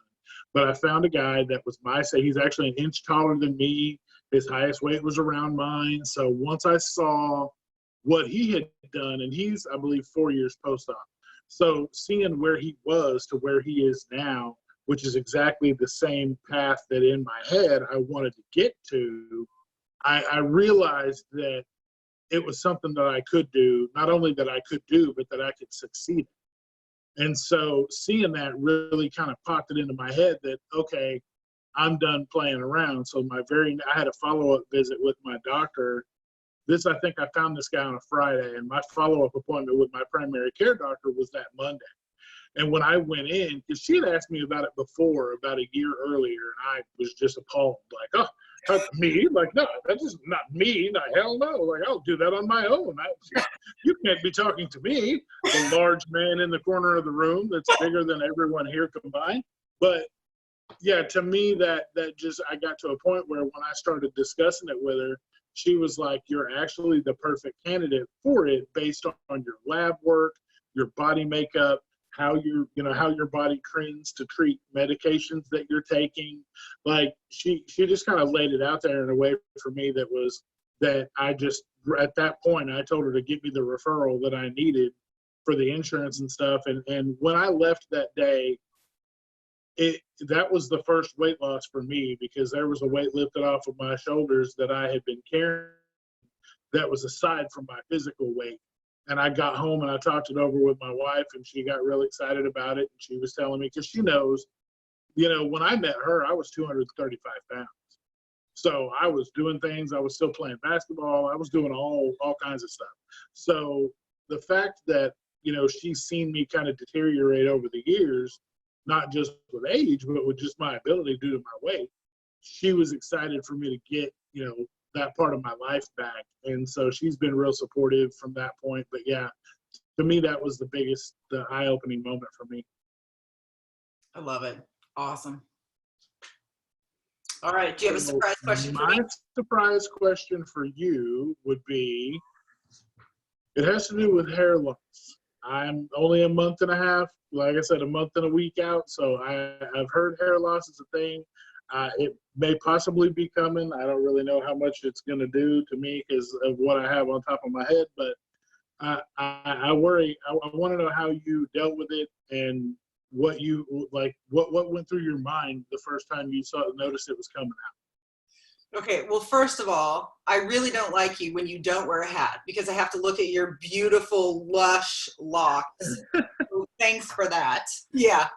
But I found a guy that was my size. He's actually an inch taller than me. His highest weight was around mine. So once I saw what he had done, and he's, I believe, 4 years post-op. So seeing where he was to where he is now, which is exactly the same path that in my head I wanted to get to, I realized that it was something that I could do, not only that I could do, but that I could succeed in. And so seeing that really kind of popped it into my head that, okay, I'm done playing around. So I had a follow-up visit with my doctor. I think I found this guy on a Friday, and my follow-up appointment with my primary care doctor was that Monday. And when I went in, because she had asked me about it before, about a year earlier, and I was just appalled, like, oh, me? Like, no, that's just not me. No, hell no. Like, I'll do that on my own. You can't be talking to me, the large man in the corner of the room that's bigger than everyone here combined. But yeah, to me, that just, I got to a point where when I started discussing it with her, she was like, you're actually the perfect candidate for it based on your lab work, your body makeup, how your body trends to treat medications that you're taking. Like she just kind of laid it out there in a way for me that I just, at that point, I told her to give me the referral that I needed for the insurance and stuff. And when I left that day, that was the first weight loss for me, because there was a weight lifted off of my shoulders that I had been carrying that was aside from my physical weight. And I got home and I talked it over with my wife, and she got really excited about it. And she was telling me, because she knows, when I met her, I was 235 pounds. So I was doing things. I was still playing basketball. I was doing all kinds of stuff. So the fact that, she's seen me kind of deteriorate over the years, not just with age, but with just my ability due to my weight, she was excited for me to get, that part of my life back. And so she's been real supportive from that point. But yeah, to me, that was the eye-opening moment for me. I love it. Awesome. All right. Do you have a surprise question for me? My surprise question for you would be, it has to do with hair loss. I'm only a month and a half, like I said, a month and a week out. So I've heard hair loss is a thing. It may possibly be coming. I don't really know how much it's going to do to me because of what I have on top of my head, but I worry. I want to know how you dealt with it and what went through your mind the first time you noticed it was coming out. Okay, well, first of all, I really don't like you when you don't wear a hat, because I have to look at your beautiful, lush locks. So thanks for that. Yeah,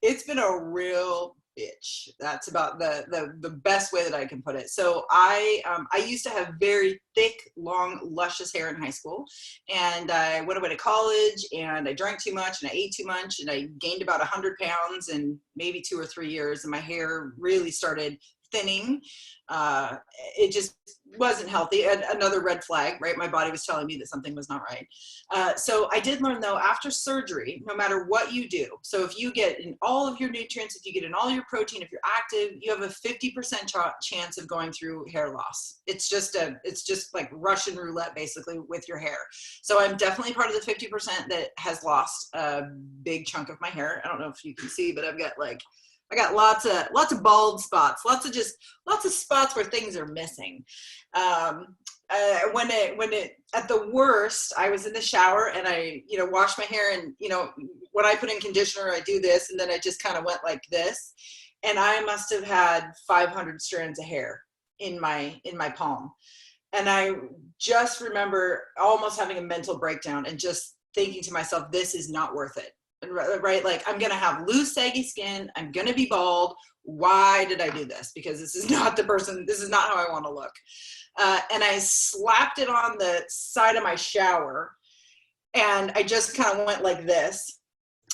it's been a real bitch. That's about the best way that I can put it. So I used to have very thick, long, luscious hair in high school, and I went away to college, and I drank too much, and I ate too much, and I gained about 100 pounds in maybe 2 or 3 years, and my hair really started thinning. It just wasn't healthy. And another red flag, right? My body was telling me that something was not right. So I did learn, though, after surgery, no matter what you do, so if you get in all of your nutrients, if you get in all your protein, if you're active, you have a 50% chance of going through hair loss. It's just like Russian roulette, basically, with your hair. So I'm definitely part of the 50% that has lost a big chunk of my hair. I don't know if you can see, but I got lots of bald spots, lots of spots where things are missing. When it at the worst, I was in the shower and I washed my hair, and when I put in conditioner, I do this, and then I just kind of went like this, and I must have had 500 strands of hair in my palm, and I just remember almost having a mental breakdown and just thinking to myself, this is not worth it. Right? Like, I'm going to have loose, saggy skin. I'm going to be bald. Why did I do this? Because this is not how I want to look. And I slapped it on the side of my shower, and I just kind of went like this.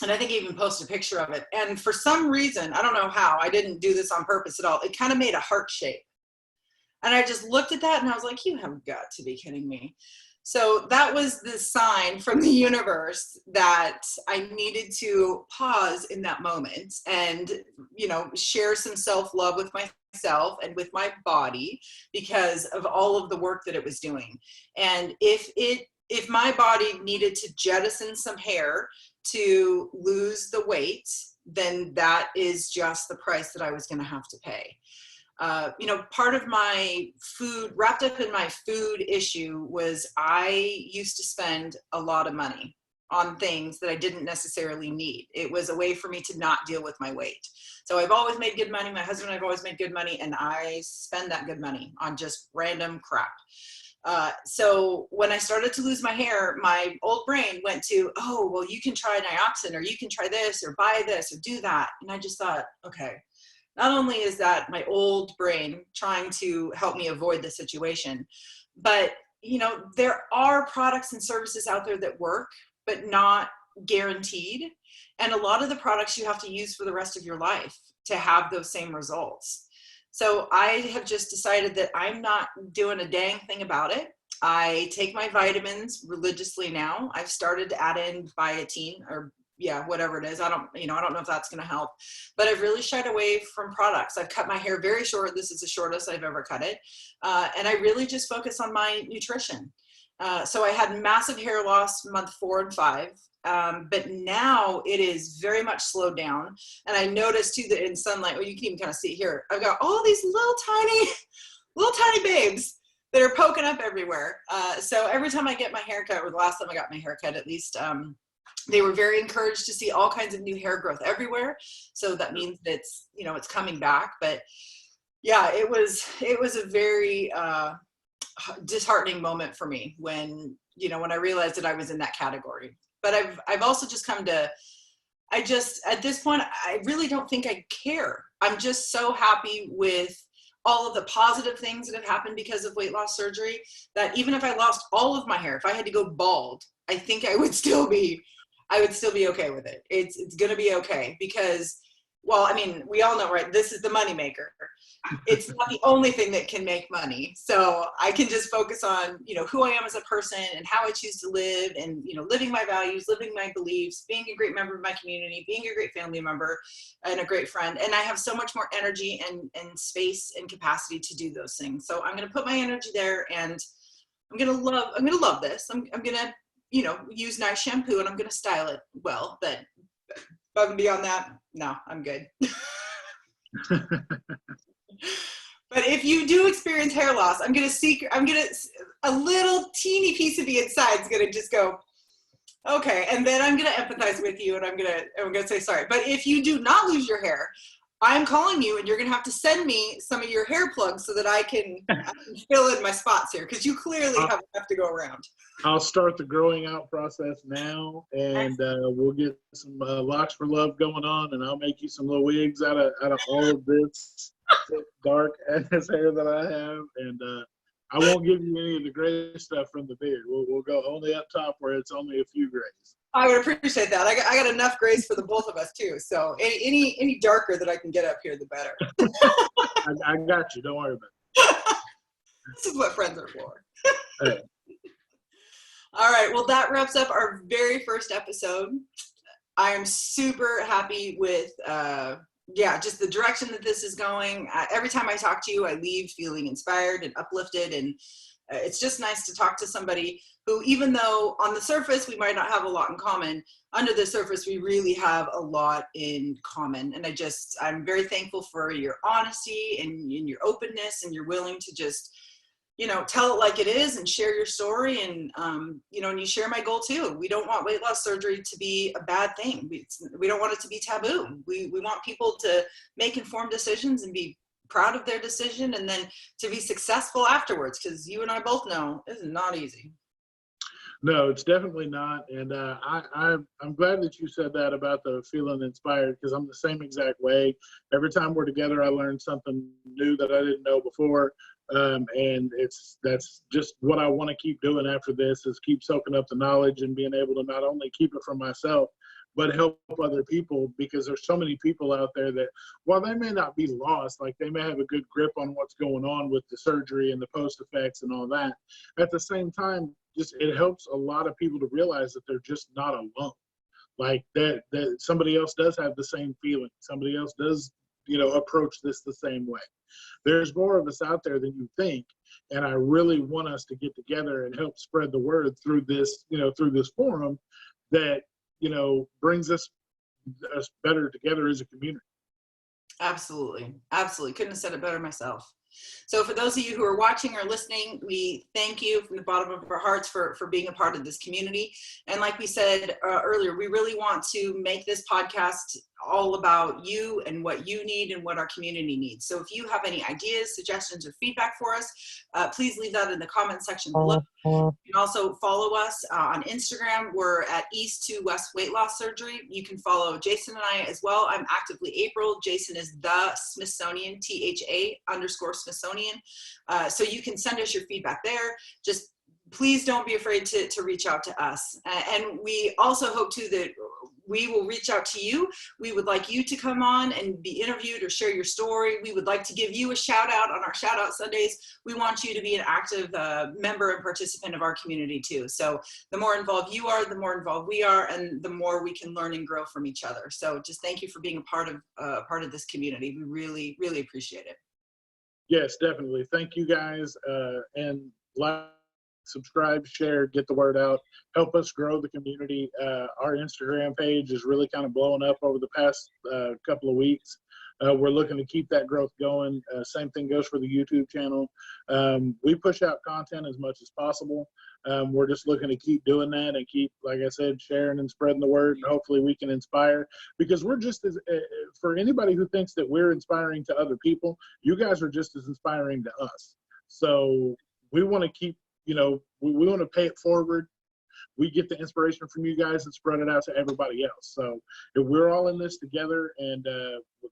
And I think I even posted a picture of it. And for some reason, I don't know how, I didn't do this on purpose at all, it kind of made a heart shape. And I just looked at that and I was like, you have got to be kidding me. So that was the sign from the universe that I needed to pause in that moment and, share some self-love with myself and with my body because of all of the work that it was doing. And if it if my body needed to jettison some hair to lose the weight, then that is just the price that I was going to have to pay. You know, part of my food, wrapped up in my food issue, was I used to spend a lot of money on things that I didn't necessarily need. It was a way for me to not deal with my weight. So I've always made good money. My husband and I've always made good money, and I spend that good money on just random crap. So when I started to lose my hair, my old brain went to, oh, well, you can try Nioxin, or you can try this, or buy this, or do that. And I just thought, okay, not only is that my old brain trying to help me avoid the situation, but, you know, there are products and services out there that work, but not guaranteed. And a lot of the products you have to use for the rest of your life to have those same results. So I have just decided that I'm not doing a dang thing about it. I take my vitamins religiously now. I've started to add in biotin, or whatever it is. I don't know if that's going to help, but I've really shied away from products. I've cut my hair very short. This is the shortest I've ever cut it. And I really just focus on my nutrition. So I had massive hair loss month 4 and 5. But now it is very much slowed down. And I noticed too that in sunlight, well, you can even kind of see it here, I've got all these little tiny babes that are poking up everywhere. So every time I get my hair cut, or the last time I got my hair cut at least, they were very encouraged to see all kinds of new hair growth everywhere. So that means that it's, you know, it's coming back. But yeah, it was a very disheartening moment for me when I realized that I was in that category. But I've also just come to, at this point, I really don't think I care. I'm just so happy with all of the positive things that have happened because of weight loss surgery, that even if I lost all of my hair, if I had to go bald, I think I would still be okay with it. It's going to be okay because, well, I mean, we all know, right? This is the moneymaker. It's not the only thing that can make money. So I can just focus on, who I am as a person and how I choose to live, and, living my values, living my beliefs, being a great member of my community, being a great family member and a great friend. And I have so much more energy and space and capacity to do those things. So I'm going to put my energy there, and I'm going to love this. I'm going to, use nice shampoo, and I'm going to style it well, but above and beyond that, no, I'm good. But if you do experience hair loss, a little teeny piece of the inside is going to just go, okay. And then I'm going to empathize with you, and I'm going to say sorry. But if you do not lose your hair, I'm calling you, and you're going to have to send me some of your hair plugs so that I can fill in my spots here, because you clearly have enough to go around. I'll start the growing out process now, and we'll get some locks for love going on, and I'll make you some little wigs out of all of this dark ass hair that I have, and I won't give you any of the gray stuff from the beard. We'll go only up top where it's only a few grays. I would appreciate that. I got enough grays for the both of us too. So any darker that I can get up here, the better. I got you. Don't worry about it. This is what friends are for. Hey. All right. Well, that wraps up our very first episode. I am super happy with, just the direction that this is going. Every time I talk to you, I leave feeling inspired and uplifted. And it's just nice to talk to somebody who, even though on the surface we might not have a lot in common, under the surface we really have a lot in common. And I'm very thankful for your honesty and your openness, and you're willing to just, tell it like it is and share your story. And, and you share my goal too. We don't want weight loss surgery to be a bad thing. We don't want it to be taboo. We want people to make informed decisions and be proud of their decision, and then to be successful afterwards, because you and I both know this is not easy. No, it's definitely not. And I'm glad that you said that about the feeling inspired, because I'm the same exact way. Every time we're together, I learn something new that I didn't know before. And that's just what I want to keep doing after this, is keep soaking up the knowledge and being able to not only keep it for myself, but help other people, because there's so many people out there that, while they may not be lost, like they may have a good grip on what's going on with the surgery and the post effects and all that. At the same time, it helps a lot of people to realize that they're just not alone. Like that somebody else does have the same feeling. Somebody else does approach this the same way. There's more of us out there than you think, and I really want us to get together and help spread the word through this, through this forum that, brings us better together as a community. Absolutely. Absolutely. Couldn't have said it better myself. So for those of you who are watching or listening, we thank you from the bottom of our hearts for being a part of this community. And like we said earlier, we really want to make this podcast all about you and what you need and what our community needs. So if you have any ideas, suggestions, or feedback for us, please leave that in the comment section below. You can also follow us on Instagram. We're at East to West Weight Loss Surgery. You can follow Jason and I as well. I'm actively April. Jason is the Smithsonian, THA_Smithsonian. So you can send us your feedback there. Just please don't be afraid to reach out to us. And we also hope too that we will reach out to you. We would like you to come on and be interviewed or share your story. We would like to give you a shout out on our shout out Sundays. We want you to be an active member and participant of our community too. So the more involved you are, the more involved we are, and the more we can learn and grow from each other. So just thank you for being a part of this community. We really, really appreciate it. Yes, definitely. Thank you guys. And like, subscribe, share, get the word out, help us grow the community. Our Instagram page is really kind of blowing up over the past couple of weeks. We're looking to keep that growth going. Same thing goes for the YouTube channel. We push out content as much as possible. We're just looking to keep doing that and keep, like I said, sharing and spreading the word, and hopefully we can inspire, because we're just as, for anybody who thinks that we're inspiring to other people, you guys are just as inspiring to us. So we want to keep, we want to pay it forward. We get the inspiration from you guys and spread it out to everybody else. So if we're all in this together, and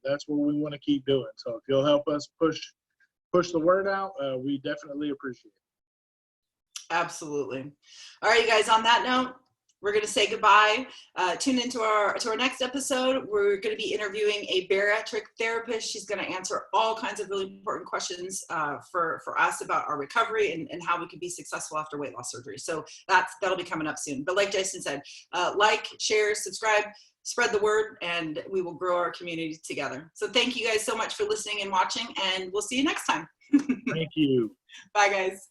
that's what we want to keep doing. So if you'll help us push the word out, we definitely appreciate it. Absolutely. All right, you guys, on that note, we're going to say goodbye. Tune into our next episode. We're going to be interviewing a bariatric therapist. She's going to answer all kinds of really important questions for us about our recovery and how we can be successful after weight loss surgery. So that'll be coming up soon. But like Jason said, like, share, subscribe, spread the word, and we will grow our community together. So thank you guys so much for listening and watching, and we'll see you next time. Thank you. Bye, guys.